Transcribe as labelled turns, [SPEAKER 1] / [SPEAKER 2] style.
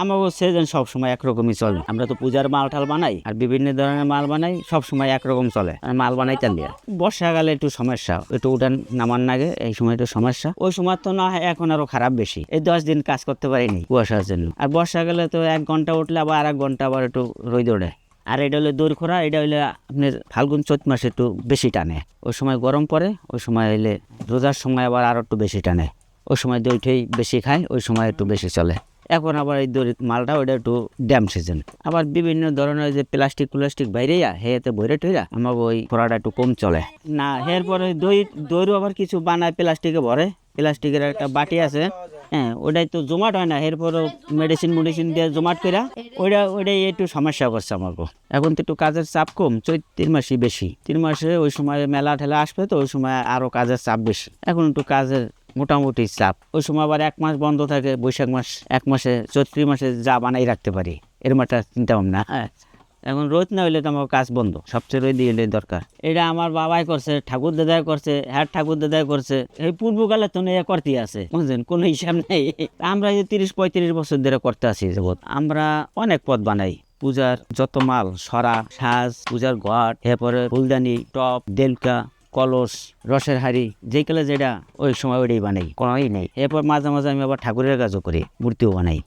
[SPEAKER 1] আমারও সিজন সবসময় একরকমই চলে। আমরা তো পূজার মাল টাল বানাই আর বিভিন্ন ধরনের মাল বানাই, সবসময় একরকম চলে। আর মাল বানাই চালিয়ে বর্ষাকালে একটু সমস্যা, একটু উঠান নামান লাগে, এই সময় একটু সমস্যা। ওই সময় তো না হয়, এখন আরো খারাপ বেশি। এই 10 দিন কাজ করতে পারিনি কুয়াশার জন্য। আর বর্ষাকালে তো 1 ঘন্টা উঠলে আবার আর 1 ঘন্টা আবার একটু রোদ ওঠে। আর এটা হলো দৌড় খোরা, এটা হইলে আপনার ফাল্গুন চৈত মাসে একটু বেশি টানে। ওই সময় গরম পড়ে, ওই সময় হইলে রোজার সময় আবার আরো একটু বেশি টানে। ওই সময় দইটাই বেশি খায়, ওই সময় একটু বেশি চলে। এখন আবার এই দড়ি মালটা ওইটা একটু ড্যাম সিজন। আবার বিভিন্ন ধরনের যে প্লাস্টিক বাইরেয়া হেতে বইরে টইরা আমাকে ওই খোরাটা একটু কম চলে না। এরপরে দইরও আবার কিছু বানায়, প্লাস্টিকে ভরে। প্লাস্টিকের একটা বাটি আছে, হ্যাঁ, ওটাই তো জমাট হয় না। এরপরও মেডিসিন দিয়ে জমাট করা, ওইটাই একটু সমস্যা করছে আমাকে। এখন তো একটু কাজের চাপ কম, 3 মাসই বেশি। 3 মাসে ওই সময় মেলা ঠেলা আসবে, তো ওই সময় আরো কাজের চাপ বেশি। এখন একটু কাজের মোটামুটি চাপ। ওই সময় আবার 1 মাস বন্ধ থাকে, বৈশাখ মাস। 1 মাসে চৈত্র মাসে যা বানাই রাখতে পারি, এরম একটা চিন্তা ভাবনা। হ্যাঁ, এখন রোদ না হইলে তো আমার কাজ বন্ধ, সবচেয়ে রোদ দিলে দরকার। এটা আমার বাবাই করছে, ঠাকুর দাদাই করছে, হ্যাঁ ঠাকুর দাদাই করছে। এই পূর্বকালে তো নিয়ে করতে আছে, বুঝলেন, কোনো হিসাব নেই। আমরা এই 30-35 বছর ধরে করতে আছি যাবত। আমরা অনেক পদ বানাই। পূজার যত মাল, সরা, সাজ, পূজার ঘট, এরপরে ফুলদানি, টপ, দেলকা, কলস, রসের হাড়ি, যেই কালে যেটা ওই সময় ওইটাই বানাই, কোনোই নেই। এরপর মাঝে মাঝে আমি আবার ঠাকুরের কাজও করি, মূর্তিও বানাই।